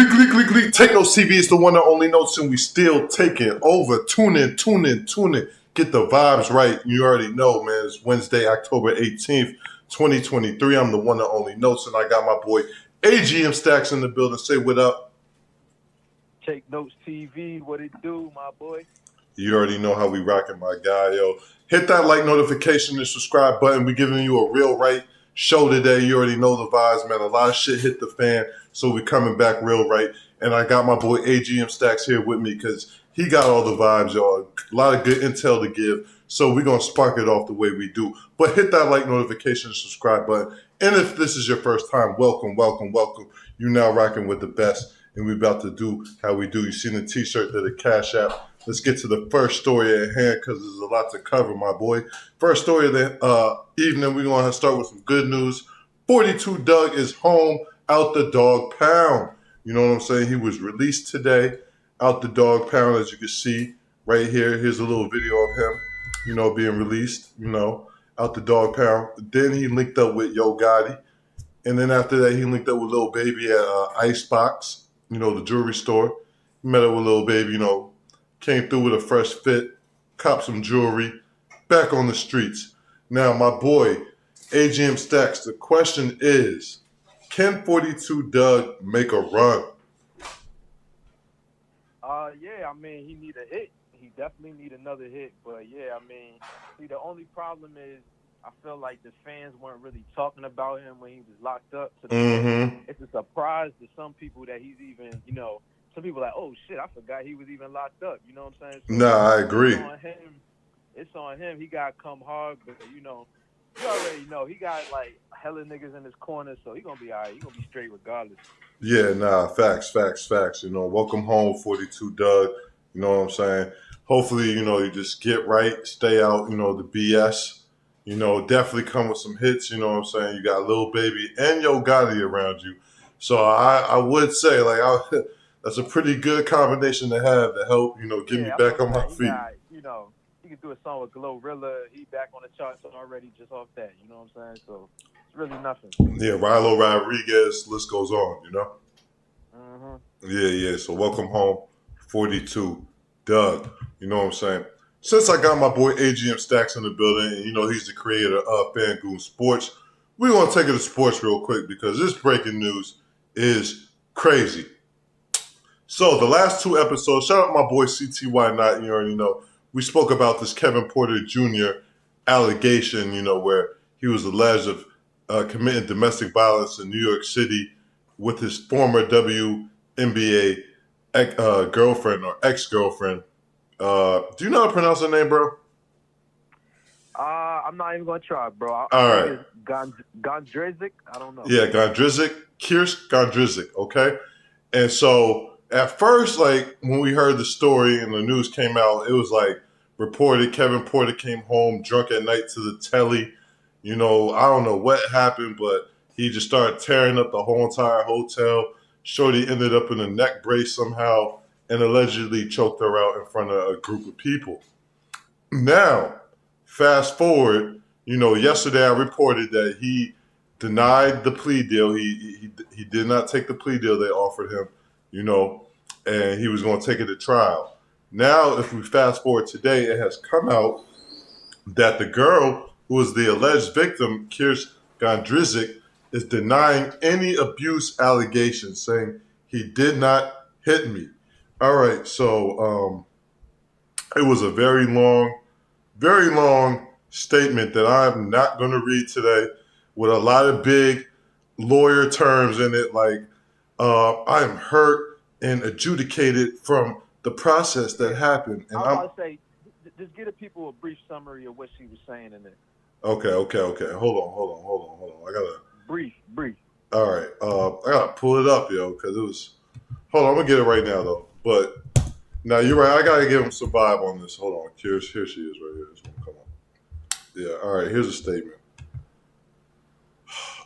Take Notes TV is the one and only Notes, and we still taking over. Tune in. Get the vibes right. You already know, man. It's Wednesday, October 18th, 2023. I'm the one and only Notes, and I got my boy AGM Stacks in the building. Say what up. Take Notes TV, what it do, my boy? You already know how we rocking, my guy, yo. Hit that like, notification, and subscribe button. We giving you a real right show today. You already know the vibes, man. A lot of shit hit the fan, so we coming back real right. And I got my boy AGM Stacks here with me because he got all the vibes, y'all. A lot of good intel to give, so we're going to spark it off the way we do. But hit that like, notification, and subscribe button. And if this is your first time, welcome. You now rocking with the best, and we about to do how we do. You seen the t-shirt to the Cash App. Let's get to the first story at hand because there's a lot to cover, my boy. First story of the evening, we're going to start with some good news. 42 Doug is home out the dog pound. You know what I'm saying? He was released today out the dog pound, as you can see right here. Here's a little video of him, you know, being released, you know, out the dog pound. Then he linked up with Yo Gotti. And then after that, he linked up with Lil Baby at Icebox, you know, the jewelry store. He met up with Lil Baby, you know, came through with a fresh fit, copped some jewelry, back on the streets. Now, my boy, AGM Stacks, the question is, can 42 Doug make a run? Yeah, I mean, he need a hit. He definitely need another hit. But, yeah, I mean, see, the only problem is I feel like the fans weren't really talking about him when he was locked up. So it's a surprise to some people that he's even, you know, some people are like, oh, shit, I forgot he was even locked up. You know what I'm saying? So nah, I agree. It's on him. He got to come hard. But, you know, you already know. He got, like, hella niggas in his corner, so he going to be all right. He going to be straight regardless. Yeah, nah, facts. You know, welcome home, 42 Doug. You know what I'm saying? Hopefully, you know, you just get right, stay out, you know, the BS. You know, definitely come with some hits, you know what I'm saying? You got Lil Baby and Yo Gotti around you. So I would say, like, that's a pretty good combination to have to help, you know, get me back on my feet. You know, he can do a song with Glorilla. He back on the charts already just off that. You know what I'm saying? So it's really nothing. Yeah, Rilo Rodriguez, list goes on, you know? Yeah. So welcome home, 42 Doug. You know what I'm saying? Since I got my boy AGM Stacks in the building, and you know he's the creator of Fangoon Sports, we're going to take it to sports real quick because this breaking news is crazy. So the last two episodes, shout out my boy CTY Not, you already know, we spoke about this Kevin Porter Jr. allegation, you know, where he was alleged of committing domestic violence in New York City with his former WNBA girlfriend or ex-girlfriend. Do you know how to pronounce her name, bro? I'm not even going to try, bro. All right. Gondrezic? I don't know. Yeah, Gondrezic. Kirst Gondrezic, okay? And so at first, like, when we heard the story and the news came out, it was like reported Kevin Porter came home drunk at night to the telly. You know, I don't know what happened, but he just started tearing up the whole entire hotel. Shorty ended up in a neck brace somehow and allegedly choked her out in front of a group of people. Now, fast forward, you know, yesterday I reported that he denied the plea deal. He did not take the plea deal they offered him, you know, and he was going to take it to trial. Now, if we fast forward today, it has come out that the girl who was the alleged victim, Kirst Gondrezic, is denying any abuse allegations, saying he did not hit me. All right, so it was a very long statement that I'm not going to read today with a lot of big lawyer terms in it, like I am hurt and adjudicated from the process that happened. And I was going to say, just give the people a brief summary of what she was saying in it. Okay. Hold on. I got to... Brief. All right. I got to pull it up, yo, because it was... Hold on, I'm going to get it right now, though. But, now, you're right. I got to give him some vibe on this. Hold on. Here she is right here. This one. Come on. Yeah, all right. Here's a statement.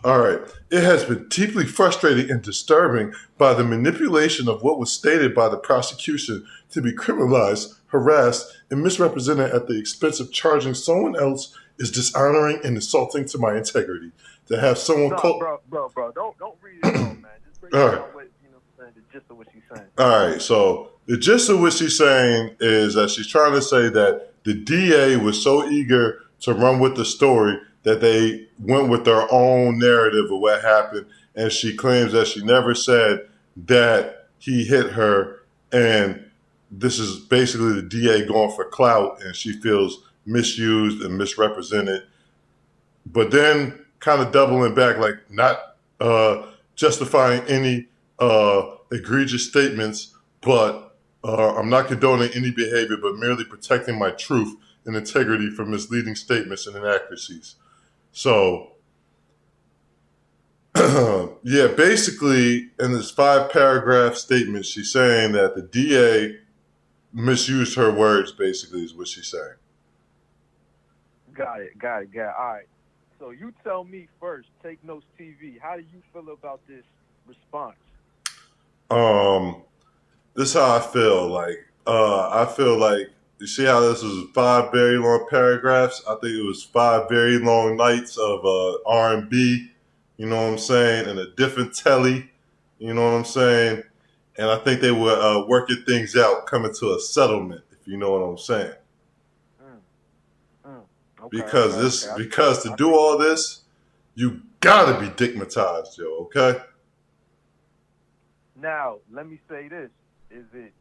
All right. It has been deeply frustrating and disturbing by the manipulation of what was stated by the prosecution to be criminalized, harassed, and misrepresented at the expense of charging someone else is dishonoring and insulting to my integrity. To have someone bro, don't read it all, man. Just break down what, you know, the gist of what she's saying. All right, so the gist of what she's saying is that she's trying to say that the DA was so eager to run with the story that they went with their own narrative of what happened, and she claims that she never said that he hit her, and this is basically the DA going for clout, and she feels misused and misrepresented. But then kind of doubling back, like not justifying any egregious statements, but I'm not condoning any behavior, but merely protecting my truth and integrity from misleading statements and inaccuracies. So, yeah, basically in this 5-paragraph statement, she's saying that the DA misused her words, basically, is what she's saying. Got it. All right. So you tell me first, Take Notes TV, how do you feel about this response? This is how I feel. I feel like, you see how this was 5 very long paragraphs? I think it was 5 very long nights of R&B, you know what I'm saying, and a different telly, you know what I'm saying? And I think they were working things out, coming to a settlement, if you know what I'm saying. Okay, because to do all this, you gotta be digmatized, yo, okay? Now, let me say this. Is it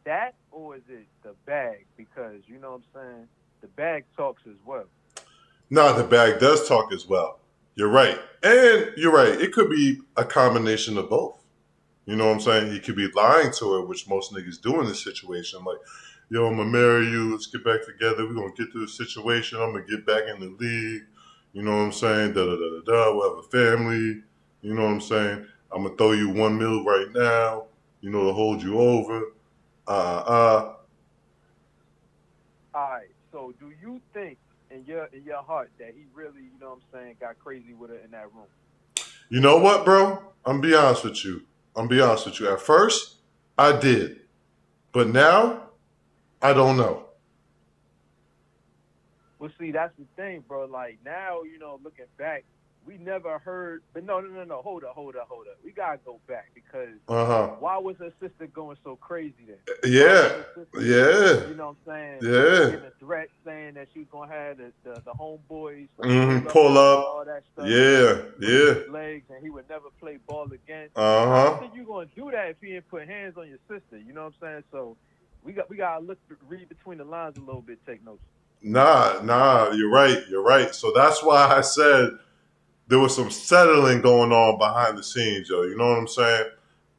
that or is it the bag? Because, you know what I'm saying, the bag talks as well. No, the bag does talk as well. You're right. And you're right. It could be a combination of both. You know what I'm saying? He could be lying to her, which most niggas do in this situation. Like, yo, I'm going to marry you. Let's get back together. We're going to get through the situation. I'm going to get back in the league. You know what I'm saying? Da-da-da-da-da. We'll have a family. You know what I'm saying? I'm going to throw you $1 million right now, you know, to hold you over. All right. So do you think in your heart that he really, you know what I'm saying, got crazy with her in that room? You know what, bro? I'm be honest with you. At first, I did. But now, I don't know. Well, see, that's the thing, bro. Like, now, you know, looking back, we never heard, but no, hold up. We gotta go back because why was her sister going so crazy then? Yeah. You know what I'm saying? Yeah. Giving threats saying that she was gonna have the homeboys pull up, all that stuff. Yeah. Legs, and he would never play ball again. I don't think you're gonna do that if he didn't put hands on your sister. You know what I'm saying? So we gotta read between the lines a little bit. Take notes. Nah. You're right. So that's why I said there was some settling going on behind the scenes, yo. You know what I'm saying?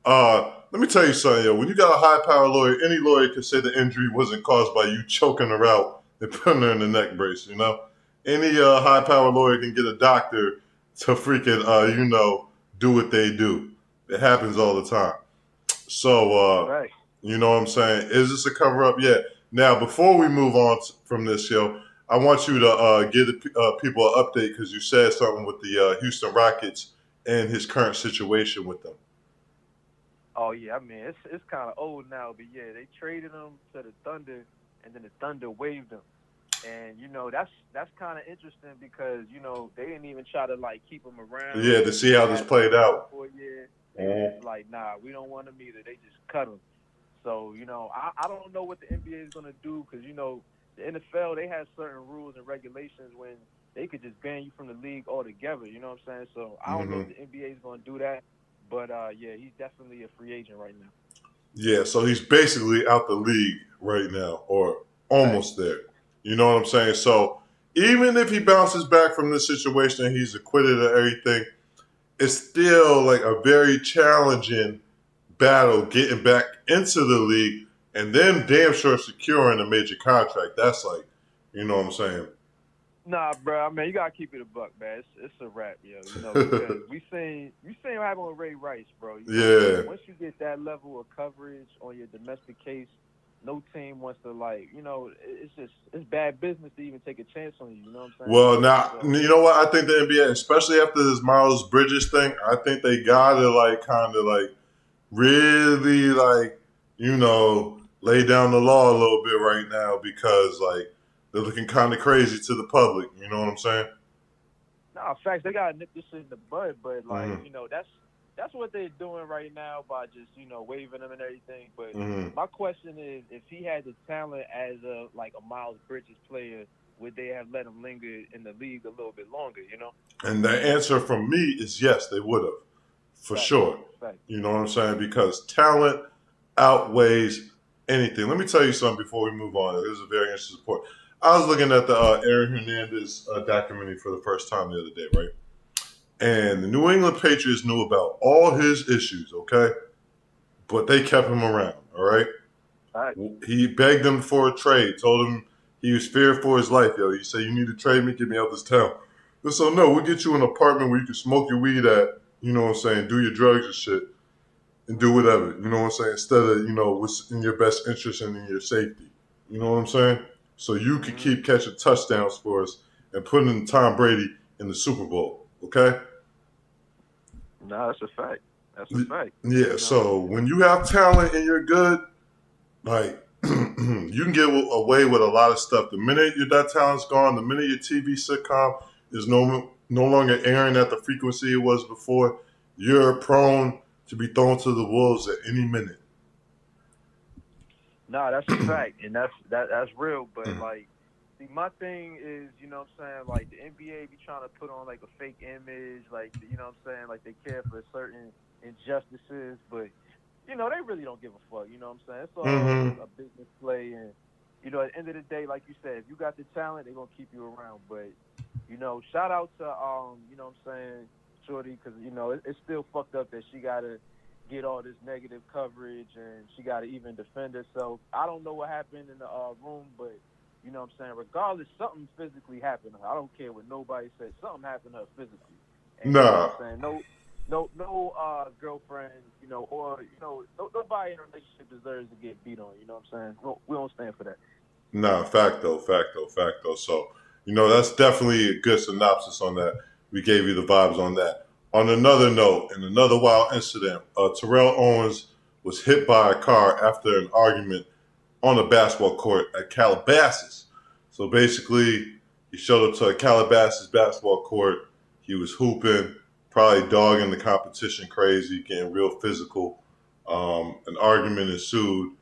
Let me tell you something, yo. When you got a high-power lawyer, any lawyer can say the injury wasn't caused by you choking her out and putting her in the neck brace, you know? Any high-power lawyer can get a doctor to freaking, do what they do. It happens all the time. So, right. You know what I'm saying? Is this a cover-up? Yeah. Now, before we move on from this, yo, I want you to give the people an update because you said something with the Houston Rockets and his current situation with them. Oh yeah, I mean it's kind of old now, but yeah, they traded him to the Thunder, and then the Thunder waived him, and you know that's kind of interesting because you know they didn't even try to like keep him around. Yeah, to see how this played out. For a year. They were just like, nah, we don't want him either. They just cut him. So you know, I don't know what the NBA is gonna do because you know. The NFL, they have certain rules and regulations when they could just ban you from the league altogether. You know what I'm saying? So I don't know if the NBA is going to do that. But, yeah, he's definitely a free agent right now. Yeah, so he's basically out the league right now or almost there. You know what I'm saying? So even if he bounces back from this situation and he's acquitted of everything, it's still like a very challenging battle getting back into the league. And then damn sure securing a major contract. That's like, you know what I'm saying? Nah, bro. I mean, you gotta keep it a buck, man. It's a wrap, yo. You know, because you seen what happened with Ray Rice, bro. Once you get that level of coverage on your domestic case, no team wants to it's bad business to even take a chance on you. You know what I'm saying? Well, now you know what I think the NBA, especially after this Miles Bridges thing, I think they gotta really lay down the law a little bit right now because they're looking kind of crazy to the public. You know what I'm saying? Nah, facts. They gotta nip this in the bud, but that's what they're doing right now by just waving him and everything. But Mm-hmm. my question is, if he had the talent as a Miles Bridges player, would they have let him linger in the league a little bit longer? And the answer from me is yes, they would have, for Right. sure. Right. You know what I'm saying? Because talent outweighs anything. Let me tell you something before we move on. This is a very interesting point. I was looking at the Aaron Hernandez documentary for the first time the other day, right? And the New England Patriots knew about all his issues, okay? But they kept him around, all right? All right. He begged them for a trade, told him he was feared for his life, yo. He said, you need to trade me, get me out this town. So, no, we'll get you an apartment where you can smoke your weed at, you know what I'm saying, do your drugs and shit, and do whatever, you know what I'm saying, instead of, what's in your best interest and in your safety. You know what I'm saying? So you can keep catching touchdowns for us and putting Tom Brady in the Super Bowl, okay? No, that's a fact. That's a fact. Yeah, so when you have talent and you're good, like, you can get away with a lot of stuff. The minute that talent's gone, the minute your TV sitcom is no longer airing at the frequency it was before, you're prone to be thrown to the wolves at any minute. No, that's a fact, and that's real. But see, my thing is, what I'm saying, like the NBA be trying to put on like a fake image, like what I'm saying, like they care for certain injustices, but they really don't give a fuck. You know what I'm saying? It's all a business play, and at the end of the day, like you said, if you got the talent, they're gonna keep you around. But shout out to what I'm saying, Shorty, because it's still fucked up that she gotta get all this negative coverage and she gotta even defend herself. I don't know what happened in the room, but what I'm saying, regardless, something physically happened to her. I don't care what nobody says. Something happened to her physically. And, nah. You know what I'm saying? No girlfriend, nobody in a relationship deserves to get beat on. You know what I'm saying? We don't stand for that. Nah, fact though. So, that's definitely a good synopsis on that. We gave you the vibes on that. On another note, in another wild incident, Terrell Owens was hit by a car after an argument on a basketball court at Calabasas. So basically, he showed up to a Calabasas basketball court. He was hooping, probably dogging the competition crazy, getting real physical. An argument ensued,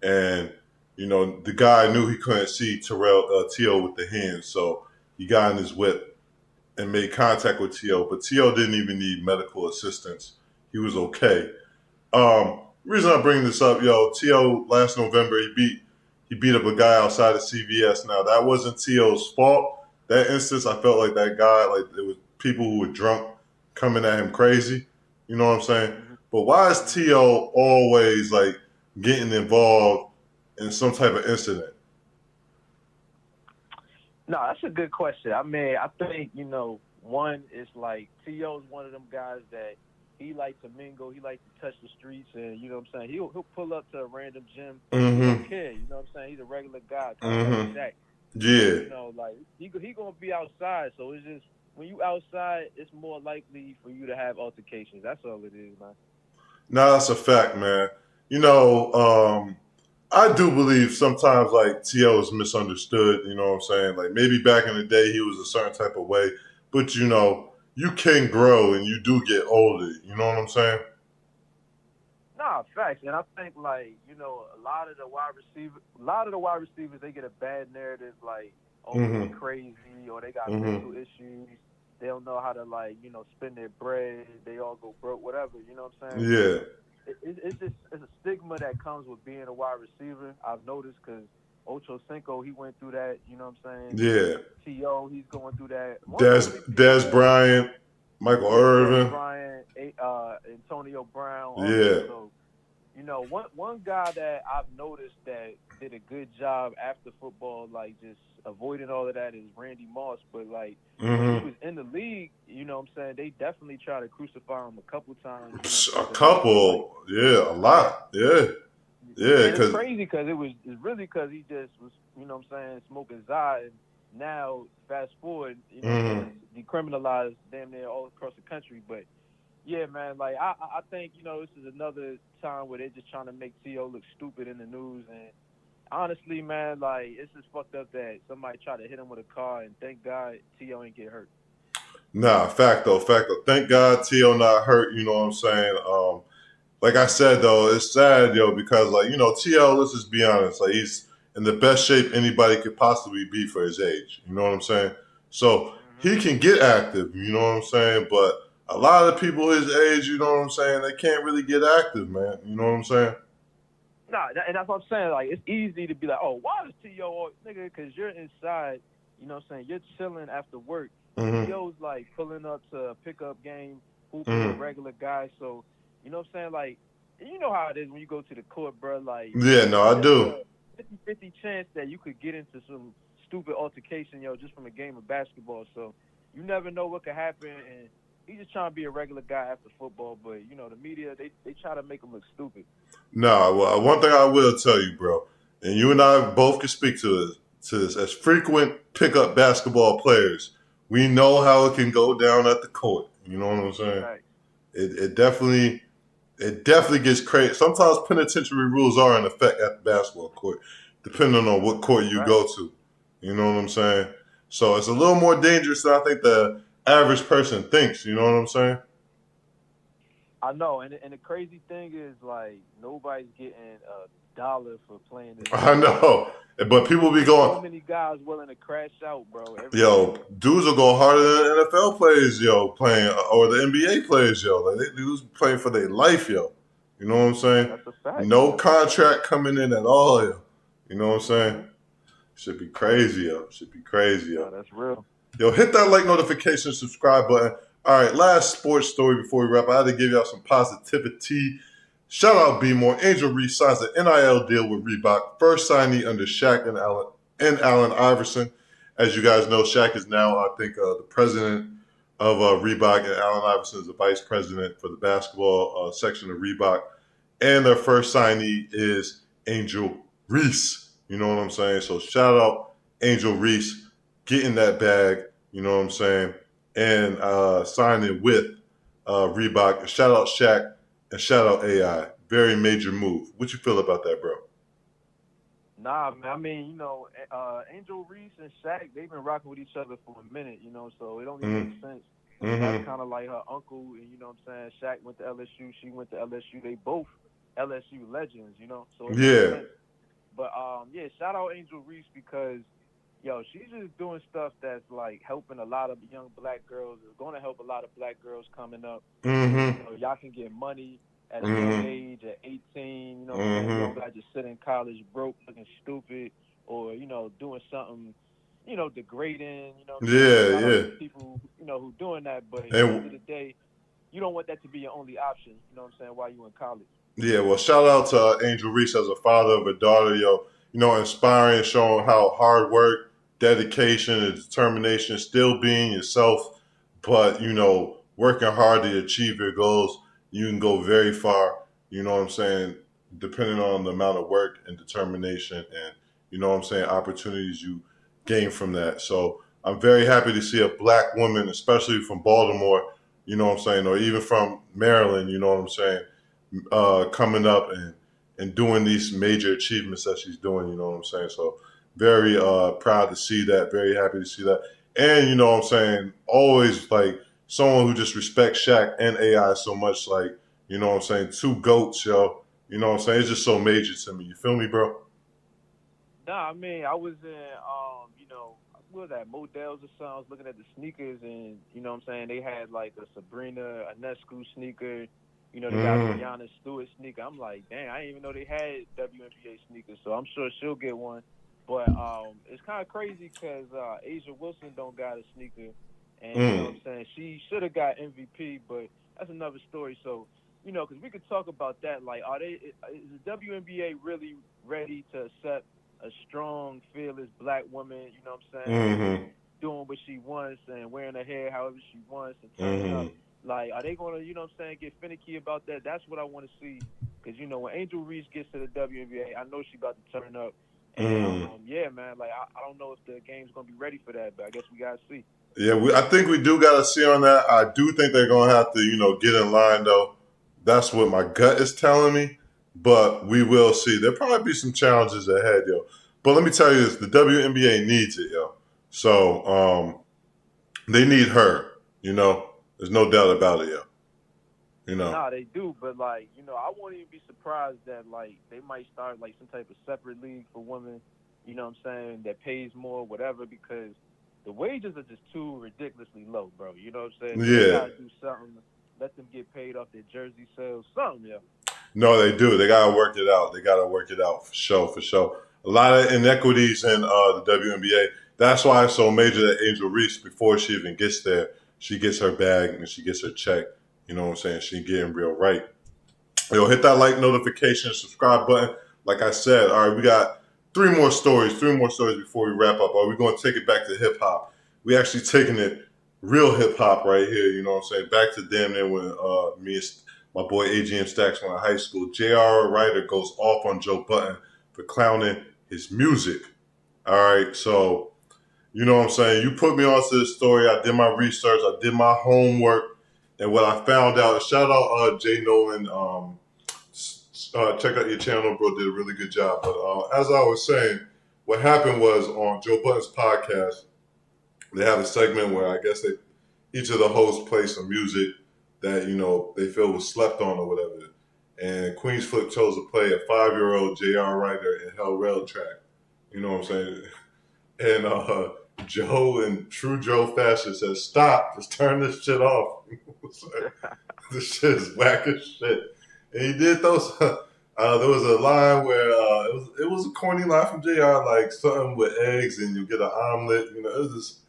and the guy knew he couldn't see T.O. with the hands, so he got in his whip and made contact with T.O., but T.O. didn't even need medical assistance. He was okay. The reason I bring this up, T.O. last November, he beat up a guy outside of CVS. Now, that wasn't T.O.'s fault. That instance, I felt like that guy, like it was people who were drunk coming at him crazy. You know what I'm saying? Mm-hmm. But why is T.O. always like getting involved in some type of incident? No, that's a good question. I mean, I think, one is like T.O.'s one of them guys that he likes to mingle, he likes to touch the streets, and you know what I'm saying? He'll pull up to a random gym. Mm-hmm. He don't care, you know what I'm saying? He's a regular guy, kind of like Shaq. Yeah. Like he gonna be outside, so it's just when you outside, it's more likely for you to have altercations. That's all it is, man. No, that's a fact, man. I do believe sometimes like T.O. is misunderstood, you know what I'm saying? Like maybe back in the day he was a certain type of way, but you can grow and you do get older, you know what I'm saying? Nah, facts. And I think a lot of the wide receivers they get a bad narrative like, oh, they're crazy or they got mental issues. They don't know how to spend their bread. They all go broke, whatever. You know what I'm saying? Yeah. It's a stigma that comes with being a wide receiver. I've noticed because Ocho Cinco, he went through that. You know what I'm saying? Yeah. T.O., he's going through that. Des Bryant, Michael Irvin. Des Bryant, Antonio Brown. Yeah. So, one guy that I've noticed that did a good job after football, like just avoiding all of that, is Randy Moss. But when he was in the league, you know what I'm saying, they definitely tried to crucify him a couple times. A couple, yeah, a lot, yeah. And it's crazy because it's really because he just was, you know what I'm saying, smoking Zy. And now, fast forward, it's decriminalized damn near all across the country. But yeah, man, like I think this is another time where they're just trying to make T.O. look stupid in the news. And honestly, man, like it's just fucked up that somebody tried to hit him with a car, and thank God T.O. ain't get hurt. Nah, fact though, fact though. Thank God T.O. not hurt. You know what I'm saying? Like I said though, it's sad, yo, because like T.O. Let's just be honest, like he's in the best shape anybody could possibly be for his age. You know what I'm saying? So he can get active. You know what I'm saying? But a lot of people his age, you know what I'm saying, they can't really get active, man. You know what I'm saying? Nah, and that's what I'm saying. Like, it's easy to be like, oh, why is T.O. nigga? Because you're inside. You know what I'm saying? You're chilling after work. Mm-hmm. T.O.'s like pulling up to a pickup game, hooping Mm-hmm. with regular guys. So, you know what I'm saying? Like, you know how it is when you go to the court, bro. Like, Yeah, no, I there's do. a 50-50 chance that you could get into some stupid altercation, yo, just from a game of basketball. So, you never know what could happen. And he's just trying to be a regular guy after football. But, the media, they try to make him look stupid. No, well, one thing I will tell you, bro, and you and I both can speak to this. As frequent pickup basketball players, we know how it can go down at the court. You know what I'm saying? Right. It definitely gets crazy. Sometimes penitentiary rules are in effect at the basketball court, depending on what court you go to. You know what I'm saying? So it's a little more dangerous than I think the average person thinks. You know what I'm saying? I know, and the crazy thing is, like, nobody's getting $1 for playing this I game. know, but people be going. So many guys willing to crash out, bro. Yo, dudes will go harder than NFL players, yo, playing, or the NBA players, yo. Like, they dudes playing for their life, yo. You know what I'm saying? That's a fact. No contract coming in at all, yo. You know what I'm saying? Should be crazy, yo. Should be crazy, yo. Yeah, that's real. Yo, hit that like, notification, subscribe button. All right, last sports story before we wrap. I had to give y'all some positivity. Shout out B More. Angel Reese signs an NIL deal with Reebok. First signee under Shaq and Allen Iverson. As you guys know, Shaq is now, I think, the president of Reebok, and Allen Iverson is the vice president for the basketball section of Reebok. And their first signee is Angel Reese. You know what I'm saying? So shout out Angel Reese getting that bag. You know what I'm saying? And signing with Reebok. Shout out Shaq and shout out AI. Very major move. What you feel about that, bro? Nah, man. I mean, Angel Reese and Shaq, they've been rocking with each other for a minute, so it don't even make sense. That's kind of like her uncle, and you know what I'm saying? Shaq went to LSU, she went to LSU. They both LSU legends, so it makes sense. But, shout out Angel Reese because, yo, she's just doing stuff that's, like, helping a lot of young black girls. It's going to help a lot of black girls coming up. Y'all can get money at a young age, at 18, you don't got to just sit in college broke, looking stupid, or, doing something, degrading, people, who doing that, but at the end of the day, you don't want that to be your only option, while you're in college. Yeah, well, shout out to Angel Reese as a father of a daughter, inspiring, showing how hard work, dedication, and determination, still being yourself, but, working hard to achieve your goals. You can go very far, you know what I'm saying, depending on the amount of work and determination and, opportunities you gain from that. So I'm very happy to see a black woman, especially from Baltimore, or even from Maryland, you know what I'm saying, coming up and doing these major achievements that she's doing, you know what I'm saying? So very proud to see that, very happy to see that. And, you know what I'm saying, always like someone who just respects Shaq and AI so much, like, you know what I'm saying, two GOATs, yo. You know what I'm saying? It's just so major to me. You feel me, bro? Nah, I mean, I was in, what was that, Models or something. I was looking at the sneakers and, you know what I'm saying, they had like a Sabrina Ionescu sneaker. They got the Giannis Stewart sneaker. I'm like, dang, I didn't even know they had WNBA sneakers, so I'm sure she'll get one. But it's kind of crazy because Asia Wilson don't got a sneaker. And, you know what I'm saying, she should have got MVP, but that's another story. So, because we could talk about that. Like, is the WNBA really ready to accept a strong, fearless black woman, you know what I'm saying, doing what she wants and wearing her hair however she wants and turning up? Like, are they going to, you know what I'm saying, get finicky about that? That's what I want to see. Because, when Angel Reese gets to the WNBA, I know she's about to turn up. And, yeah, man, like, I don't know if the game's going to be ready for that, but I guess we got to see. Yeah, I think we do got to see on that. I do think they're going to have to, get in line, though. That's what my gut is telling me. But we will see. There'll probably be some challenges ahead, yo. But let me tell you this. The WNBA needs it, yo. So they need her. You know, there's no doubt about it, yo. You know. Nah, they do, but like, I wouldn't even be surprised that like they might start like some type of separate league for women, you know what I'm saying, that pays more, whatever, because the wages are just too ridiculously low, bro. You know what I'm saying? So they Yeah. gotta do something, let them get paid off their jersey sales, something, yeah. No, they do. They gotta work it out. They gotta work it out for sure, for sure. A lot of inequities in the WNBA. That's why it's so major that Angel Reese, before she even gets there, she gets her bag and she gets her check. You know what I'm saying? She getting real right. Yo, hit that like notification, subscribe button. Like I said, all right, we got three more stories before we wrap up. Are we going to take it back to hip hop? We actually taking it real hip hop right here. You know what I'm saying? Back to damn near when me and my boy AGM Stacks went to high school. J.R. Ryder goes off on Joe Button for clowning his music. All right, so you know what I'm saying? You put me onto this story. I did my research. I did my homework. And what I found out, shout out Jay Nolan. Check out your channel, bro. Did a really good job. But as I was saying, what happened was on Joe Button's podcast, they have a segment where I guess each of the hosts play some music that they feel was slept on or whatever. And Queen's Flip chose to play a 5-year-old J.R. Ryder and Hell Rail track. You know what I'm saying? And Joe, in true Joe fashion, says, "Stop! Just turn this shit off." This shit is whack as shit. And he did those. There was a line where it was a corny line from Jr. Like something with eggs and you get an omelet. It was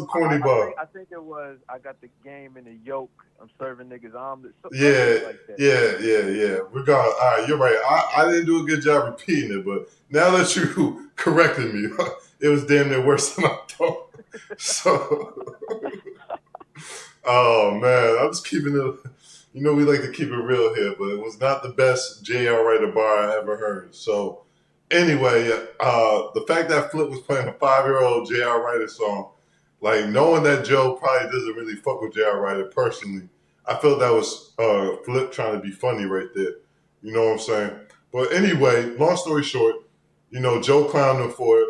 a corny bar. I think it was. I got the game in the yolk. I'm serving niggas omelets. Yeah, like that. yeah. We're going. All right, you're right. I didn't do a good job repeating it, but now that you corrected me, it was damn near worse than I thought. So, oh man, I'm just keeping it. We like to keep it real here, but it was not the best J.R. Ryder bar I ever heard. So, anyway, the fact that Flip was playing a 5-year-old J.R. Ryder song, like knowing that Joe probably doesn't really fuck with J.R. Ryder personally, I felt that was Flip trying to be funny right there. You know what I'm saying? But anyway, long story short, Joe clowned him for it.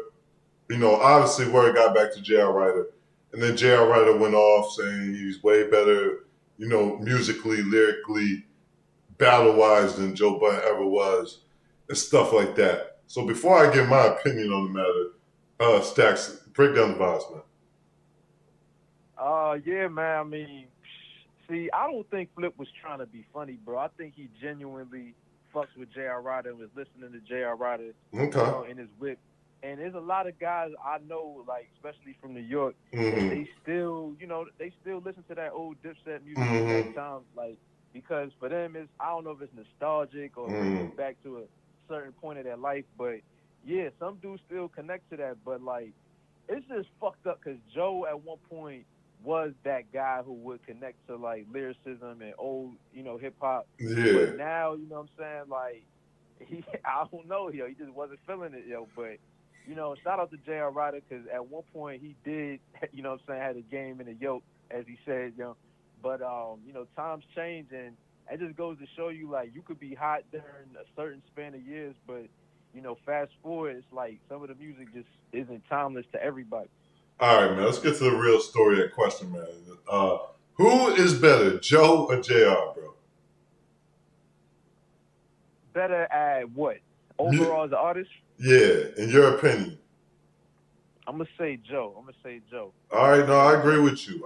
Obviously word got back to J.R. Ryder. And then J.R. Ryder went off saying he's way better, musically, lyrically, battle-wise than Joe Button ever was, and stuff like that. So before I give my opinion on the matter, Stacks, break down the vibes, man. Yeah, man. I mean, see, I don't think Flip was trying to be funny, bro. I think he genuinely fucks with J.R. Ryder and was listening to J.R. Ryder in his whip. And there's a lot of guys I know, like especially from New York, that they still, they still listen to that old Dipset music from that time, like because for them it's I don't know if it's nostalgic or back to a certain point of their life, but yeah, some dudes still connect to that. But like, it's just fucked up because Joe at one point was that guy who would connect to like lyricism and old, hip hop. Yeah. But now, you know what I'm saying, like I don't know, he just wasn't feeling it, but. Shout out to J.R. Ryder because at one point he did, had a game in the yoke, as he said, But, times change and it just goes to show you, like, you could be hot during a certain span of years, but, fast forward, it's like some of the music just isn't timeless to everybody. All right, man. Let's get to the real story of that question, man. Who is better, Joe or JR, bro? Better at what? Overall as an artist? Yeah, in your opinion. I'm going to say Joe. All right, no, I agree with you.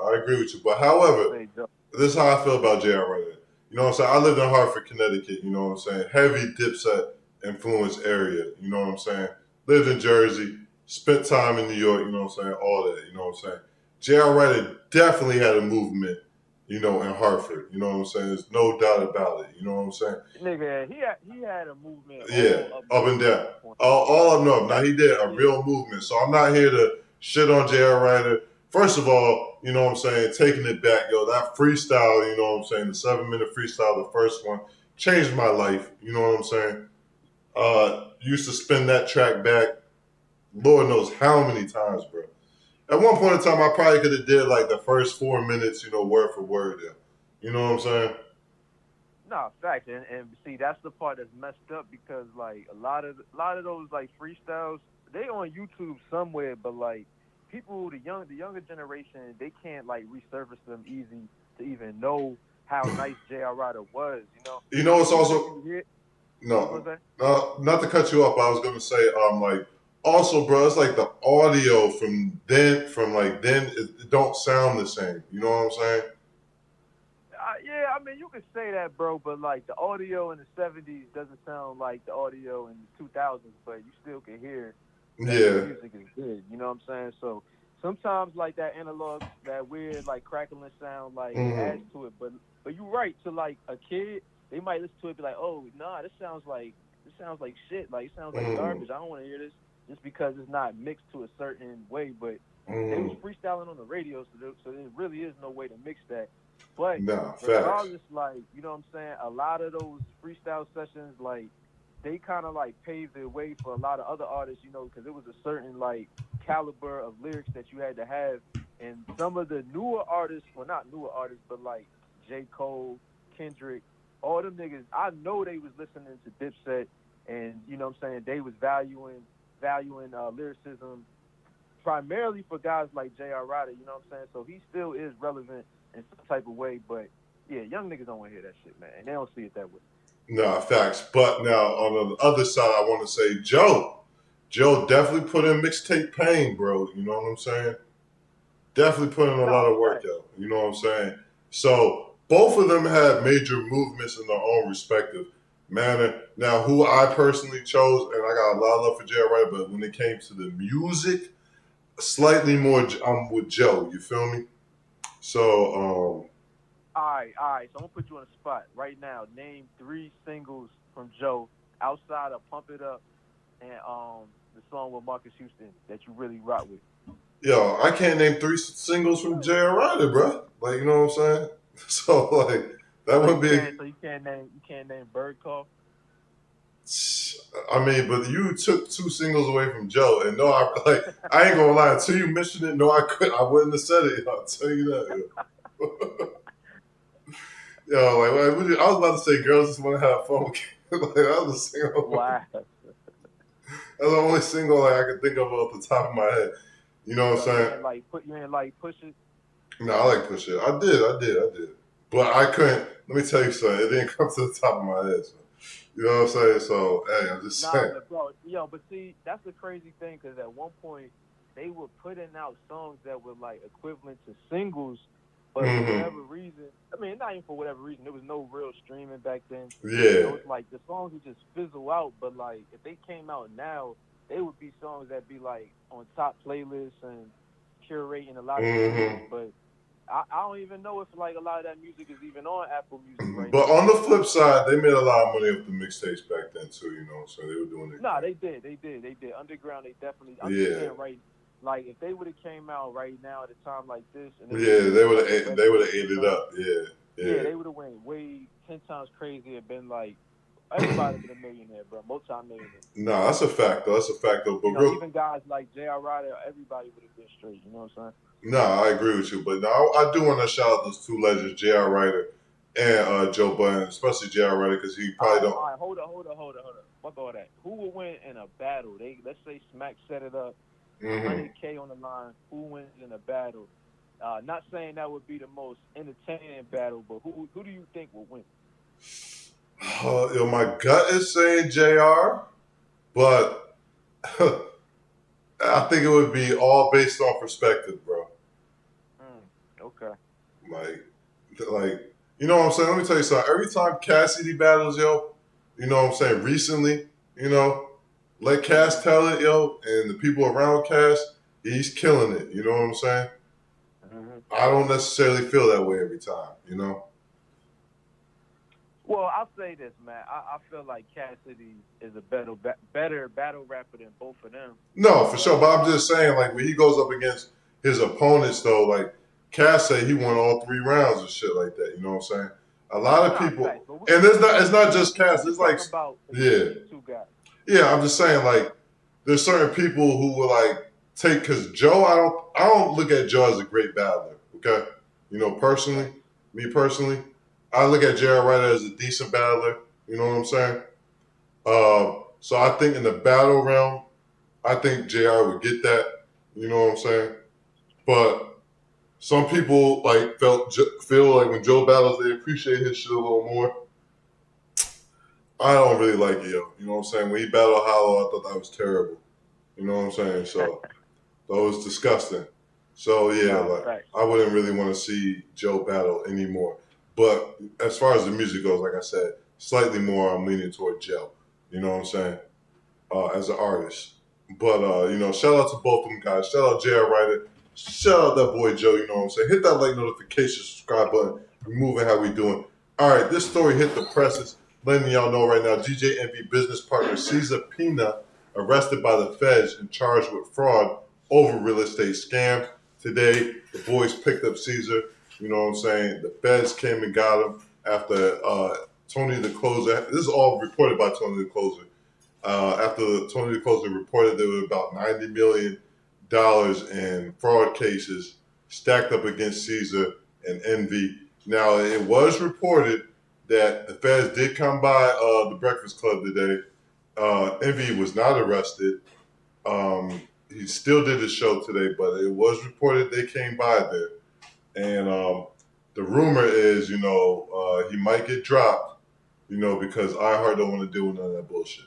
But however, this is how I feel about J.R. Ryder. You know what I'm saying? I lived in Hartford, Connecticut, you know what I'm saying? Heavy Dipset influence area, you know what I'm saying? Lived in Jersey, spent time in New York, you know what I'm saying? All that, you know what I'm saying? J.R. Ryder definitely had a movement, in Hartford, you know what I'm saying? There's no doubt about it, you know what I'm saying? Nigga, he had a movement. Yeah, up and down. All up north. Now, he did a real movement. So I'm not here to shit on J.R. Ryder. First of all, you know what I'm saying, taking it back, that freestyle, you know what I'm saying, the 7-minute freestyle, the first one, changed my life, you know what I'm saying? Used to spin that track back, Lord knows how many times, bro. At one point in time, I probably could have did like the first 4 minutes, word for word there. You know what I'm saying? No, fact, and see that's the part that's messed up because like a lot of those like freestyles they on YouTube somewhere, but like people, the younger generation, they can't like resurface them easy to even know how nice J.R. Ryder was. You know. You know, it's Even if also you hear, what was no, that? not to cut you off. But I was gonna say, like, also, bro, it's like the audio from like then, it don't sound the same. You know what I'm saying? Yeah, I mean, you could say that, bro, but like the audio in the '70s doesn't sound like the audio in the 2000s, but you still can hear that the Yeah. music is good. You know what I'm saying? So sometimes like that analog, that weird like crackling sound, like it adds to it. But you're right. To like a kid, they might listen to it and be like, oh, nah, this sounds like shit. Like it sounds like garbage. I don't want to hear this just because it's not mixed to a certain way. But they was freestyling on the radio, so there really is no way to mix that. But Nah, facts. regardless, like, you know what I'm saying, a lot of those freestyle sessions, like, they kind of like paved the way for a lot of other artists, you know, because it was a certain like caliber of lyrics that you had to have. And some of the newer artists, well, not newer artists, but like J. Cole, Kendrick, all them niggas, I know they was listening to Dipset, and you know what I'm saying, they was valuing lyricism primarily for guys like J.R. Ryder, you know what I'm saying? So he still is relevant in some type of way, but yeah, young niggas don't want to hear that shit, man, and they don't see it that way. Nah, facts. But now on the other side, I want to say Joe definitely put in mixtape pain, bro. You know what I'm saying? Definitely put in a lot of work, yo. You know what I'm saying? So both of them had major movements in their own respective manner. Now, who I personally chose, and I got a lot of love for Jerry Wright, but when it came to the music, slightly more, I'm with Joe. You feel me? So, All right. So I'm gonna put you on the spot right now. Name 3 singles from Joe outside of "Pump It Up" and the song with Marcus Houston that you really rock with. yo, I can't name 3 singles from J.R. Ryder, bro. Like, you know what I'm saying? So, like, that would be. So you can't name "Bird Call." I mean, but you took 2 singles away from Joe, and no, I ain't gonna lie. Until you mentioned it, no, I wouldn't have said it. I'll tell you that. Yo, I was about to say, girls just want to have fun. Like, that was a single. Wow. That's the only single like I could think of off the top of my head. You know what I'm saying? You ain't like Push It. No, I like Push It. I did. But I couldn't. Let me tell you something. It didn't come to the top of my head. So, you know what I'm saying? So, hey, I'm just saying. But bro, but see, that's the crazy thing, because at one point they were putting out songs that were like equivalent to singles, but for whatever reason, I mean, not even for whatever reason, there was no real streaming back then. Yeah. So it was like the songs would just fizzle out, but like if they came out now, they would be songs that be like on top playlists and curating a lot of music, but I don't even know if like a lot of that music is even on Apple Music right But now. on the flip side, they made a lot of money off the mixtapes back then too, you know. So they were doing it. No, they did. Underground, they definitely. I'm just saying, right? Like if they would have came out right now at a time like this, and they would have ate it up. Yeah, they would have went way 10 times crazy and been like everybody been a millionaire, bro, multi-millionaire. No, that's a fact though. But even guys like J.R. Ryder, everybody would have been straight. You know what I'm saying? No, I agree with you. But now I do want to shout out those 2 legends, J.R. Ryder and Joe Budden, especially J.R. Ryder, because he probably don't. All right, hold up. Fuck all that. Who would win in a battle? Let's say Smack set it up, 100K on the line. Who wins in a battle? Not saying that would be the most entertaining battle, but who do you think will win? My gut is saying JR, but I think it would be all based on perspective, bro. Okay. Like, you know what I'm saying? Let me tell you something. Every time Cassidy battles, yo, you know what I'm saying? Recently, you know, let Cass tell it, yo, and the people around Cass, he's killing it. You know what I'm saying? I don't necessarily feel that way every time, you know? Well, I'll say this, man. I feel like Cassidy is a better battle rapper than both of them. No, for sure. But I'm just saying, like, when he goes up against his opponents, though, like, Cass say he won all 3 rounds and shit like that. You know what I'm saying? A lot of people, and it's not just Cass. It's like, two guys. Yeah, I'm just saying, like, there's certain people who will like take, because Joe, I don't look at Joe as a great battler. Okay, you know, me personally, I look at J.R. Ryder as a decent battler. You know what I'm saying? So I think in the battle realm, I think JR would get that. You know what I'm saying? But some people like feel like when Joe battles, they appreciate his shit a little more. I don't really like it, yo. You know what I'm saying? When he battled Hollow, I thought that was terrible. You know what I'm saying? So that was disgusting. So yeah, Nah, like facts. I wouldn't really want to see Joe battle anymore. But as far as the music goes, like I said, slightly more I'm leaning toward Joe. You know what I'm saying? As an artist. But shout out to both of them guys. Shout out J.R. Ryder. Shout out that boy Joe, you know what I'm saying? Hit that like notification, subscribe button. We're moving how we doing. All right, this story hit the presses. Letting y'all know right now, DJ Envy business partner Caesar Pina arrested by the feds and charged with fraud over real estate scam. Today, the boys picked up Caesar. You know what I'm saying? The feds came and got him after Tony the Closer. This is all reported by Tony the Closer. After Tony the Closer reported there were about $90 million in fraud cases stacked up against Caesar and Envy. Now, it was reported that the feds did come by the Breakfast Club today. Envy was not arrested. He still did his show today, but it was reported they came by there. And the rumor is, he might get dropped, because iHeart don't want to deal with none of that bullshit.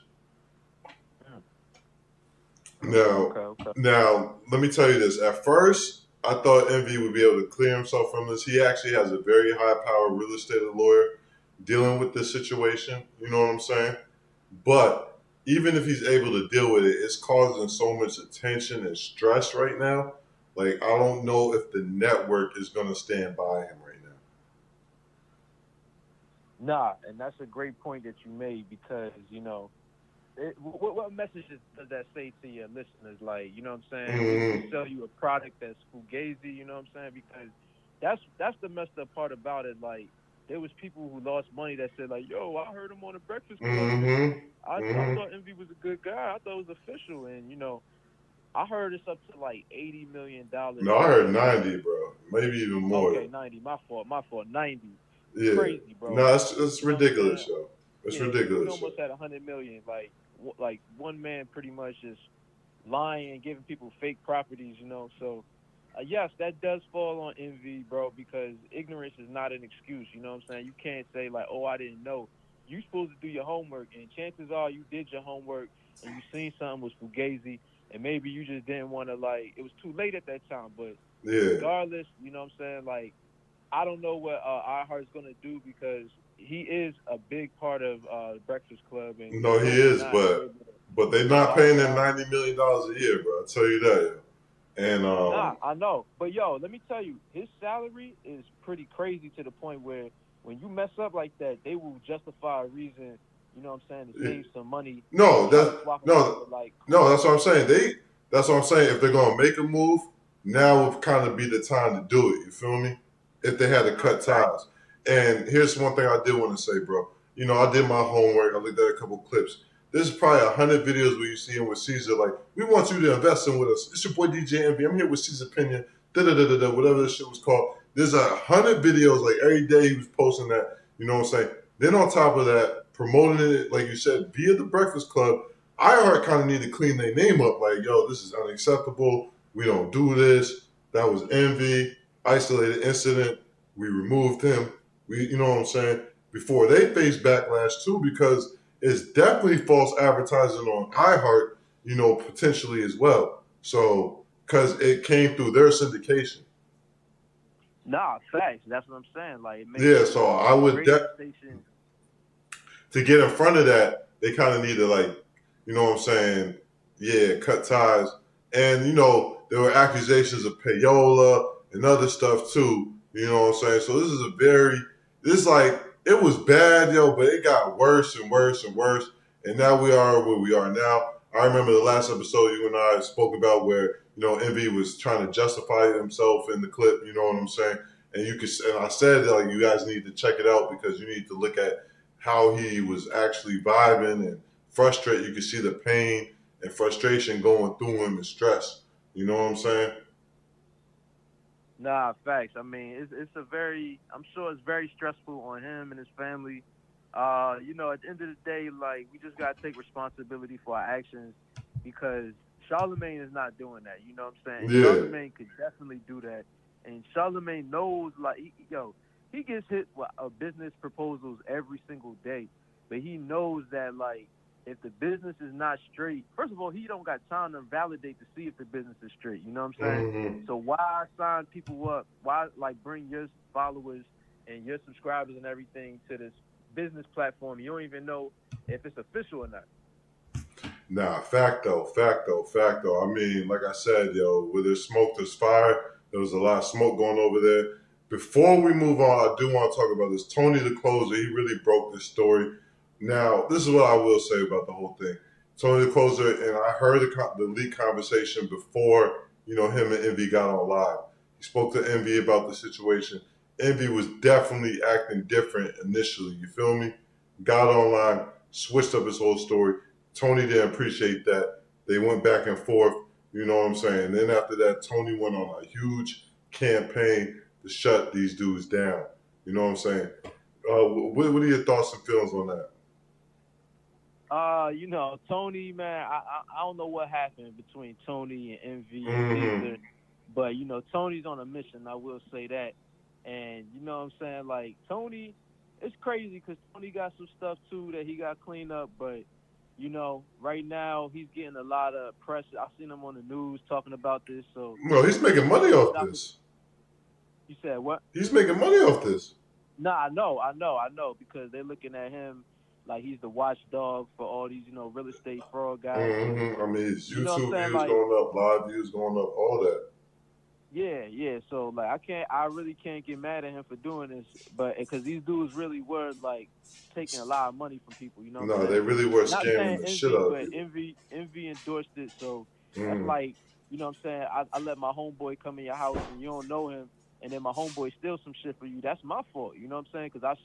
Now, let me tell you this. At first, I thought Envy would be able to clear himself from this. He actually has a very high-powered real estate lawyer dealing with this situation. You know what I'm saying? But even if he's able to deal with it, it's causing so much attention and stress right now. Like, I don't know if the network is going to stand by him right now. Nah, and that's a great point that you made because, what message does that say to your listeners? Like, you know what I'm saying? Mm-hmm. We sell you a product that's fugazi, you know what I'm saying? Because that's the messed up part about it. Like, there was people who lost money that said, like, yo, I heard him on the Breakfast Club. Mm-hmm. I thought Envy was a good guy. I thought it was official. And, I heard it's up to like $80 million. No, I heard 90, bro. Maybe even more. Okay, 90. My fault. 90. Yeah. Crazy, bro. No, it's ridiculous, yo. It's ridiculous. We almost had 100 million. Like one man pretty much just lying and giving people fake properties, So, yes, that does fall on Envy, bro, because ignorance is not an excuse. You know what I'm saying? You can't say like, oh, I didn't know. You're supposed to do your homework, and chances are you did your homework and you seen something was fugazi, and maybe you just didn't want to it was too late at that time. But regardless, you know what I'm saying? Like, I don't know what iHeart's gonna do because he is a big part of the Breakfast Club. And no, he is, but they're not paying him $90 million a year, bro. I'll tell you that. And nah, I know, but yo, let me tell you, his salary is pretty crazy to the point where when you mess up like that, they will justify a reason. You know what I'm saying? To save some money. No, that's what I'm saying. That's what I'm saying. If they're gonna make a move, now would kind of be the time to do it. You feel me? If they had to cut ties. And here's one thing I did want to say, bro. I did my homework. I looked at a couple clips. There's probably 100 videos where you see him with Caesar, like, we want you to invest in with us. It's your boy DJ Envy. I'm here with Caesar Pinion, whatever this shit was called. There's 100 videos, like, every day he was posting that, you know what I'm saying? Then on top of that, promoting it, like you said, via the Breakfast Club, iHeart kind of need to clean their name up. Like, yo, this is unacceptable. We don't do this. That was Envy, isolated incident. We removed him. You know what I'm saying? Before they face backlash, too, because it's definitely false advertising on iHeart, potentially as well. So, because it came through their syndication. Nah, facts. That's what I'm saying. Like, so I would to get in front of that, they kind of need to, like, you know what I'm saying? Yeah, cut ties. And, there were accusations of payola and other stuff too. You know what I'm saying? So it was bad, yo, but it got worse and worse and worse. And now we are where we are now. I remember the last episode you and I spoke about where, Envy was trying to justify himself in the clip, you know what I'm saying? And I said, like, you guys need to check it out because you need to look at how he was actually vibing and frustrated. You could see the pain and frustration going through him and stress. You know what I'm saying? Nah, facts. I mean, I'm sure it's very stressful on him and his family. At the end of the day, like, we just got to take responsibility for our actions because Charlemagne is not doing that. You know what I'm saying? Yeah. Charlemagne could definitely do that, and Charlemagne knows, like, he gets hit with business proposals every single day, but he knows that, like, if the business is not straight, first of all, he don't got time to validate to see if the business is straight. You know what I'm saying? Mm-hmm. So why sign people up? Why, like, bring your followers and your subscribers and everything to this business platform? You don't even know if it's official or not. Nah, fact though. I mean, like I said, yo, where there's smoke, there's fire. There was a lot of smoke going over there. Before we move on, I do want to talk about this. Tony the Closer, he really broke this story. Now, this is what I will say about the whole thing. Tony the Closer, and I heard the leak conversation before, you know, him and Envy got on live. He spoke to Envy about the situation. Envy was definitely acting different initially, you feel me? Got online, switched up his whole story. Tony didn't appreciate that. They went back and forth, you know what I'm saying? And then after that, Tony went on a huge campaign to shut these dudes down. You know what I'm saying? What are your thoughts and feelings on that? You know, Tony, man, I don't know what happened between Tony and Envy and Mm-hmm. Caesar, but, you know, Tony's on a mission, I will say that. And, you know what I'm saying, like, Tony, it's crazy because Tony got some stuff, too, that he got cleaned up, but, you know, right now he's getting a lot of press. I've seen him on the news talking about this, so. No, he's making money off this. You said what? He's making money off this. Nah, I know, because they're looking at him like he's the watchdog for all these, you know, real estate fraud guys. Mm-hmm. I mean, his YouTube views like, going up, live views going up, all that. Yeah. So, like, I really can't get mad at him for doing this, but because these dudes really were, like, taking a lot of money from people, you know. No, they really were scamming the shit out of people. Envy endorsed it, so that's like, you know what I'm saying, I let my homeboy come in your house and you don't know him, and then my homeboy steals some shit for you. That's my fault, you know what I'm saying? Because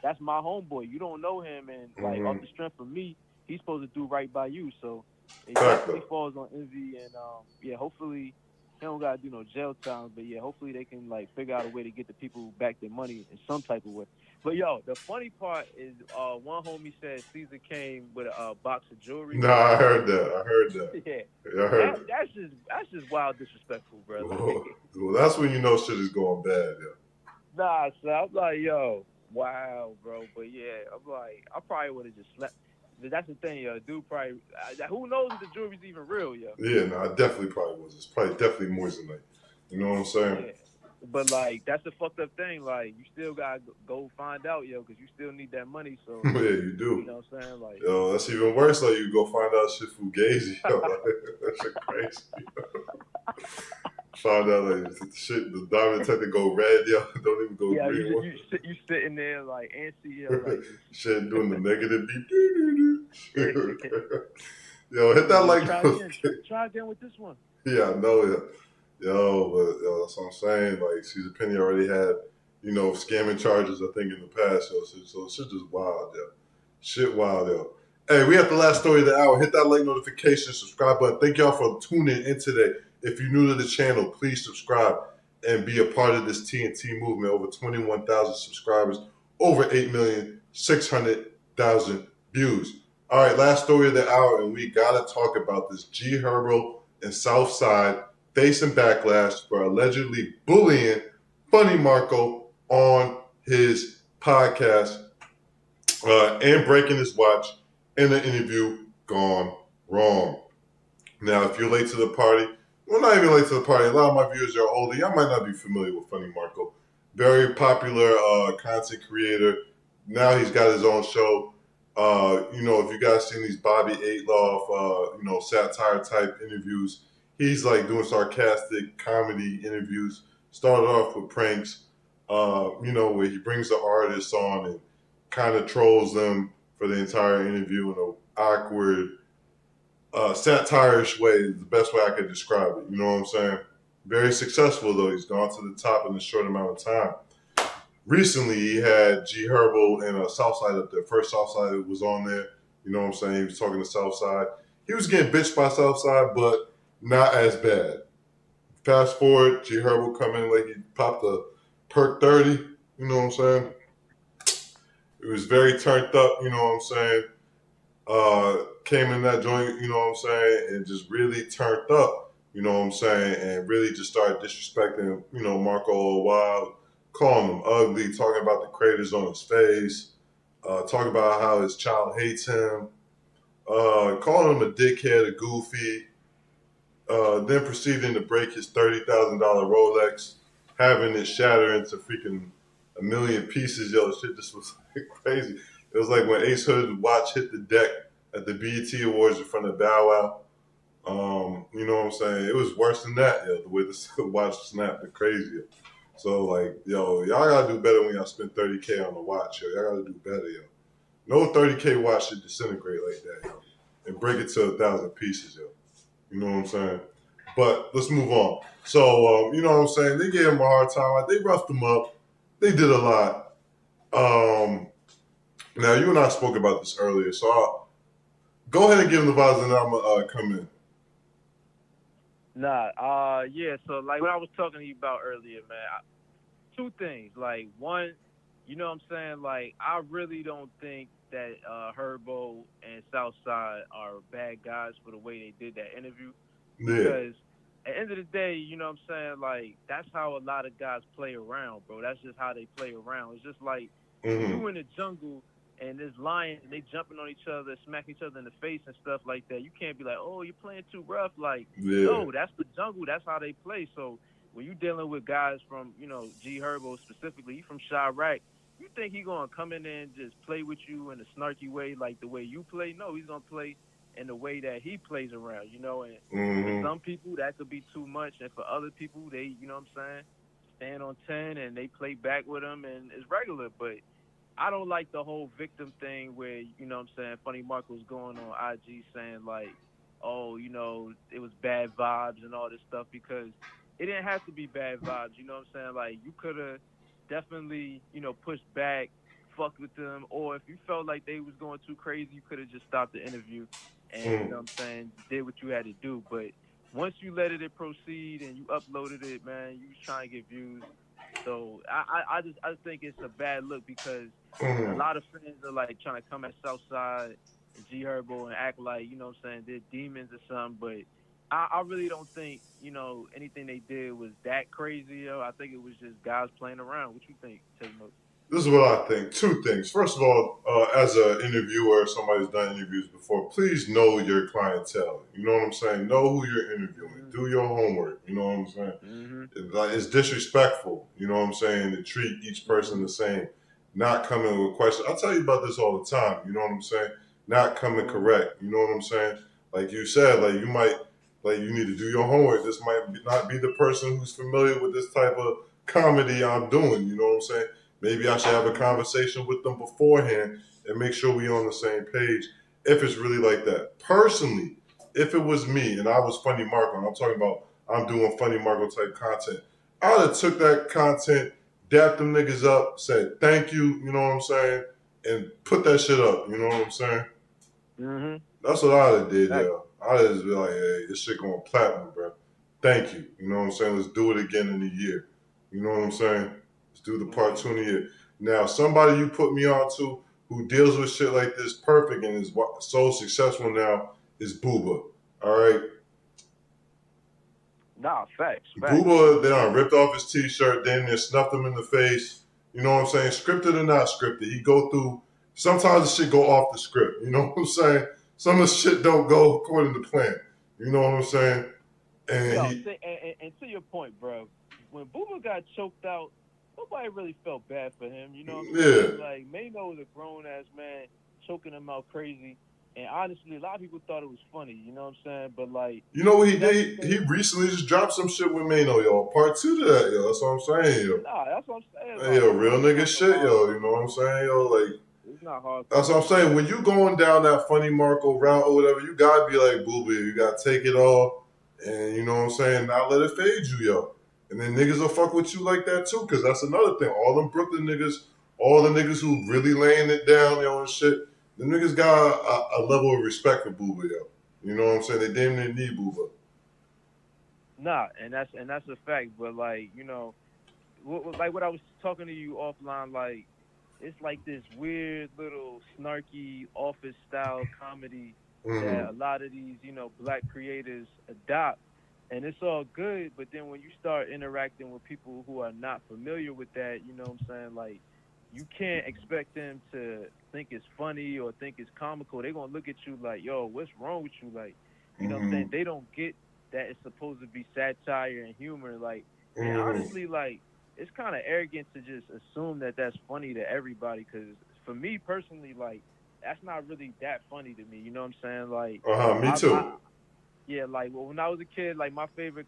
that's my homeboy. You don't know him, and, like, off the strength of me, he's supposed to do right by you. So it definitely falls on Envy, and yeah, hopefully he don't gotta do no jail time, but yeah, hopefully they can, like, figure out a way to get the people back their money in some type of way. But yo, the funny part is, one homie said Caesar came with a box of jewelry. Nah, I heard that. Yeah, I heard that. That's just wild disrespectful, bro. Well, that's when you know shit is going bad, yo. Nah, so I'm like, yo, wow, bro. But yeah, I'm like, I probably would have just slept. But that's the thing, yo. Dude probably, who knows if the jewelry's even real, yo. Yeah, no, I definitely probably was. It's probably definitely moissanite. You know what I'm saying? Yeah. But, like, that's the fucked up thing. Like, you still gotta go find out, yo, because you still need that money. So yeah, you do. You know what I'm saying? Like, yo, that's even worse. Like, you go find out shit fugazi. Yo, that shit crazy. Find out, like, the diamond detector go red, yo. Don't even go green. You sitting there like antsy, yo, like shit doing the negative beep. Yo, hit that like. Try again with this one. Yeah, I know it. Yo, but yo, that's what I'm saying. Like, Caesar Penny already had, you know, scamming charges, I think, in the past, yo. So shit just wild, yo. Shit wild, yo. Hey, we have the last story of the hour. Hit that like notification, subscribe button. Thank y'all for tuning in today. If you're new to the channel, please subscribe and be a part of this TNT movement. Over 21,000 subscribers, over 8,600,000 views. All right, last story of the hour, and we gotta talk about this. GHERBO and Southside facing backlash for allegedly bullying Funny Marco on his podcast and breaking his watch in an interview gone wrong. Now, if you're late to the party, well, not even late to the party, a lot of my viewers are older. Y'all might not be familiar with Funny Marco. Very popular content creator. Now he's got his own show. You know, if you guys seen these Bobby Aitloff, you know, satire type interviews, he's like doing sarcastic comedy interviews. Started off with pranks, you know, where he brings the artists on and kind of trolls them for the entire interview in an awkward, satirish way is the best way I could describe it. You know what I'm saying? Very successful, though. He's gone to the top in a short amount of time. Recently, he had GHERBO and Southside up there. First Southside was on there. You know what I'm saying? He was talking to Southside. He was getting bitched by Southside, but not as bad. Fast forward, GHERBO come in like he popped a perk 30. You know what I'm saying? It was very turned up. You know what I'm saying? came in that joint, you know what I'm saying, and just really turned up, you know what I'm saying, and really just started disrespecting, you know, Marco all wild, calling him ugly, talking about the craters on his face, talking about how his child hates him, calling him a dickhead, a goofy, then proceeding to break his $30,000 Rolex, having it shatter into freaking a million pieces. Yo, shit, this was like crazy. It was like when Ace Hood's watch hit the deck at the BET Awards in front of Bow Wow. You know what I'm saying? It was worse than that, yo, the way the watch snapped and crazy. So, like, yo, y'all gotta do better when y'all spend 30K on the watch, yo. Y'all gotta do better, yo. No 30K watch should disintegrate like that, yo, and break it to 1,000 pieces, yo. You know what I'm saying? But let's move on. So, you know what I'm saying? They gave him a hard time. They roughed him up. They did a lot. Now, you and I spoke about this earlier, so I'll go ahead and give him the vibes, and then I'm going to come in. Yeah, so like what I was talking to you about earlier, man, two things. Like, one, you know what I'm saying? Like, I really don't think that Herbo and Southside are bad guys for the way they did that interview. Because at the end of the day, you know what I'm saying? Like, that's how a lot of guys play around, bro. That's just how they play around. It's just like when you in the jungle and there's lions and they jumping on each other, smacking each other in the face and stuff like that. You can't be like, oh, you're playing too rough. Like, no, that's the jungle. That's how they play. So when you're dealing with guys from, you know, GHERBO specifically, he from Chirac, you think he going to come in there and just play with you in a snarky way like the way you play? No, he's going to play in the way that he plays around, you know. And for some people, that could be too much. And for other people, they, you know what I'm saying, stand on 10 and they play back with him and it's regular. But I don't like the whole victim thing where, you know what I'm saying, Funny Marco's going on IG saying like, oh, you know, it was bad vibes and all this stuff, because it didn't have to be bad vibes, you know what I'm saying? Like, you could have definitely, you know, pushed back, fucked with them, or if you felt like they was going too crazy, you could have just stopped the interview and, you know what I'm saying, did what you had to do. But once you let it proceed and you uploaded it, man, you was trying to get views. So I just think it's a bad look, because a lot of fans are like trying to come at Southside and GHERBO and act like, you know what I'm saying, they're demons or something. But I really don't think, you know, anything they did was that crazy, yo. I think it was just guys playing around. What you think, Taylor? This is what I think. Two things. First of all, as an interviewer, somebody's done interviews before, please know your clientele. You know what I'm saying? Know who you're interviewing. Do your homework. You know what I'm saying? It's disrespectful, you know what I'm saying, to treat each person the same. Not coming with questions. I tell you about this all the time. You know what I'm saying? Not coming correct. You know what I'm saying? Like you said, like you might, like you need to do your homework. This might not be the person who's familiar with this type of comedy I'm doing. You know what I'm saying? Maybe I should have a conversation with them beforehand and make sure we're on the same page if it's really like that. Personally, if it was me and I was Funny Marco, and I'm talking about I'm doing Funny Marco type content, I would have took that content, dapped them niggas up, said thank you, you know what I'm saying, and put that shit up, you know what I'm saying? That's what I would have did, yo. I'd just be like, hey, this shit going platinum, bro. Thank you, you know what I'm saying? Let's do it again in a year. You know what I'm saying? Do the part 2 in a year. Now, somebody you put me on to who deals with shit like this perfect and is so successful now is Booba. All right? Nah, facts. Booba, they done ripped off his t-shirt, then they snuffed him in the face. You know what I'm saying? Scripted or not scripted. He go through, sometimes the shit go off the script. You know what I'm saying? Some of the shit don't go according to plan. You know what I'm saying? And and to your point, bro, when Booba got choked out, nobody really felt bad for him. You know what I'm saying? Like, Mano was a grown-ass man choking him out crazy. And honestly, a lot of people thought it was funny. You know what I'm saying? But, like... You know what he did? He recently just dropped some shit with Mano, yo. Part 2 to that, yo. That's what I'm saying, yo. Nah, that's what I'm saying. Hey, yo, real nigga shit, yo. You know what I'm saying, yo? Like... It's not hard. That's what I'm saying. When you going down that Funny Marco route or whatever, you gotta be like Booby. You gotta take it all, and you know what I'm saying, not let it fade you, yo. And then niggas will fuck with you like that too, because that's another thing. All them Brooklyn niggas, all the niggas who really laying it down, yo, and shit, the niggas got a level of respect for Booba, yo. You know what I'm saying? They damn near need Booba. Nah, and that's a fact. But like, you know, like what I was talking to you offline, like, it's like this weird little snarky office style comedy that a lot of these, black creators adopt. And it's all good, but then when you start interacting with people who are not familiar with that, you know what I'm saying? Like, you can't expect them to think it's funny or think it's comical. They're going to look at you like, yo, what's wrong with you? Like, you know what I'm saying? They don't get that it's supposed to be satire and humor. Like, and honestly, like, it's kind of arrogant to just assume that that's funny to everybody, because for me personally, like, that's not really that funny to me. You know what I'm saying? Like, me too. Yeah, like, well, when I was a kid, like, my favorite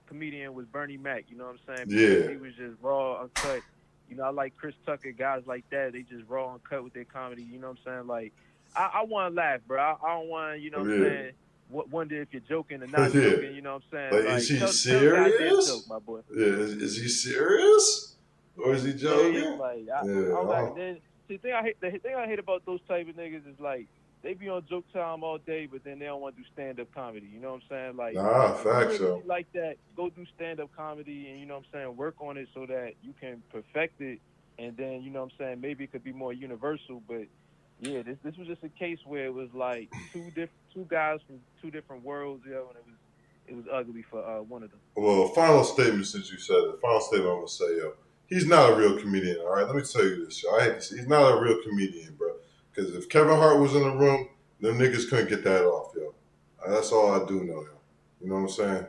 comedian was Bernie Mac, you know what I'm saying? Yeah. Because he was just raw, uncut. You know, I like Chris Tucker, guys like that. They just raw, uncut with their comedy, you know what I'm saying? Like, I want to laugh, bro. I don't want to, you know what I'm saying, wonder if you're joking or not joking, you know what I'm saying? Like, is he serious? Joke, my boy. Yeah, is he serious? Or is he joking? Yeah, like, I'm like, then, the thing I hate about those type of niggas is, like, they be on joke time all day, but then they don't want to do stand-up comedy. You know what I'm saying? Like, facts, really like that, go do stand-up comedy and, you know what I'm saying, work on it so that you can perfect it. And then, you know what I'm saying, maybe it could be more universal. But, yeah, this was just a case where it was, like, two guys from two different worlds, and it was ugly for one of them. Well, final statement, since you said it. Final statement I'm going to say, yo. He's not a real comedian, all right? Let me tell you this, yo. I hate to say, he's not a real comedian, bro. Because if Kevin Hart was in the room, them niggas couldn't get that off, yo. That's all I do know, yo. You know what I'm saying?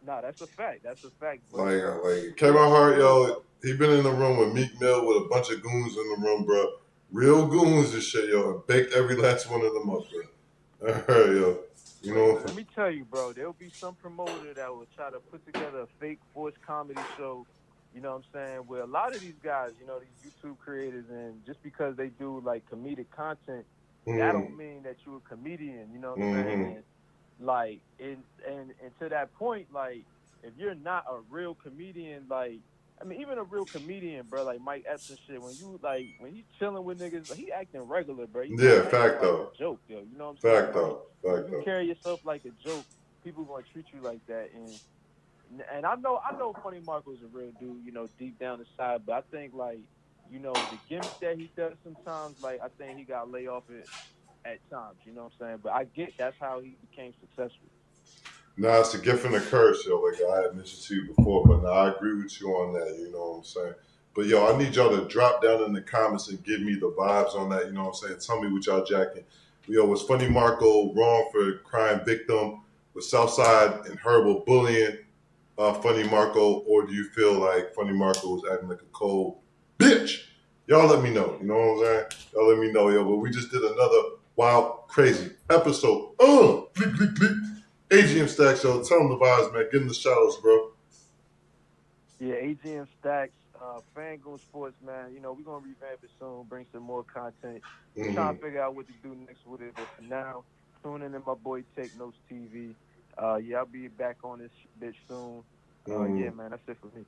Nah, that's a fact. That's a fact. Like Kevin Hart, yo, he been in the room with Meek Mill with a bunch of goons in the room, bro. Real goons and shit, yo. And baked every last one of them up, bro. All right, yo. You know? Let me tell you, bro. There'll be some promoter that will try to put together a fake forced comedy show. You know what I'm saying? Where a lot of these guys, you know, these YouTube creators, and just because they do, like, comedic content, that don't mean that you're a comedian, you know what I'm saying? And, like, and to that point, like, if you're not a real comedian, like, I mean, even a real comedian, bro, like Mike Epps and shit, when he's chilling with niggas, like, he acting regular, bro. Fact, though. Like a joke, yo. You know what I'm saying? Fact, though. If you carry yourself like a joke, people gonna treat you like that. And I know Funny Marco's a real dude, you know, deep down inside, but I think, like, you know, the gimmick that he does sometimes, like, I think he got laid off at times, you know what I'm saying? But I get that's how he became successful. Nah, it's a gift and a curse, yo, like I had mentioned to you before, but nah, I agree with you on that, you know what I'm saying? But, yo, I need y'all to drop down in the comments and give me the vibes on that, you know what I'm saying? Tell me what y'all jacking. Yo, was Funny Marco wrong for crying victim? Was Southside and GHERBO bullying Funny Marco, or do you feel like Funny Marco was acting like a cold bitch? Y'all let me know. You know what I'm saying? Y'all let me know, yo. But we just did another wild, crazy episode. Bleep, bleep, bleep. AGM Stacks, yo. Tell them the vibes, man. Give them the shout-outs, bro. Yeah, AGM Stacks, Fangoon Sports, man. You know, we're going to revamp it soon, bring some more content. Trying to figure out what to do next with it. But for now, tune in to my boy Take Notes TV. I'll be back on this bitch soon. Yeah, man, that's it for me.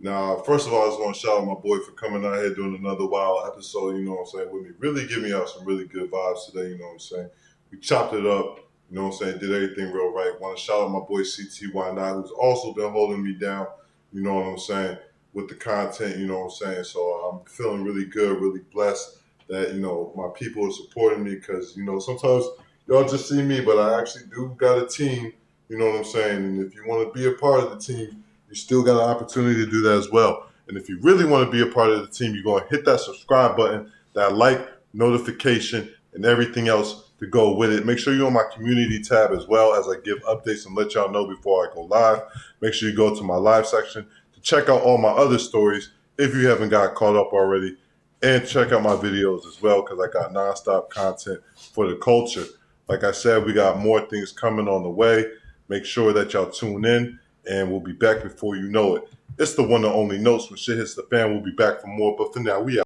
Now, first of all, I just want to shout out my boy for coming out here doing another wild episode, you know what I'm saying, with me. Really give me out some really good vibes today, you know what I'm saying. We chopped it up, you know what I'm saying, did everything real right. Want to shout out my boy CTY9, who's also been holding me down, you know what I'm saying, with the content, you know what I'm saying. So I'm feeling really good, really blessed that, you know, my people are supporting me because, you know, sometimes y'all just see me, but I actually do got a team, you know what I'm saying. And if you want to be a part of the team, you still got an opportunity to do that as well. And if you really want to be a part of the team, you're going to hit that subscribe button, that like, notification, and everything else to go with it. Make sure you're on my community tab as well as I give updates and let y'all know before I go live. Make sure you go to my live section to check out all my other stories if you haven't got caught up already. And check out my videos as well because I got nonstop content for the culture. Like I said, we got more things coming on the way. Make sure that y'all tune in, and we'll be back before you know it. It's the one and only Notes. When shit hits the fan, we'll be back for more. But for now, we out.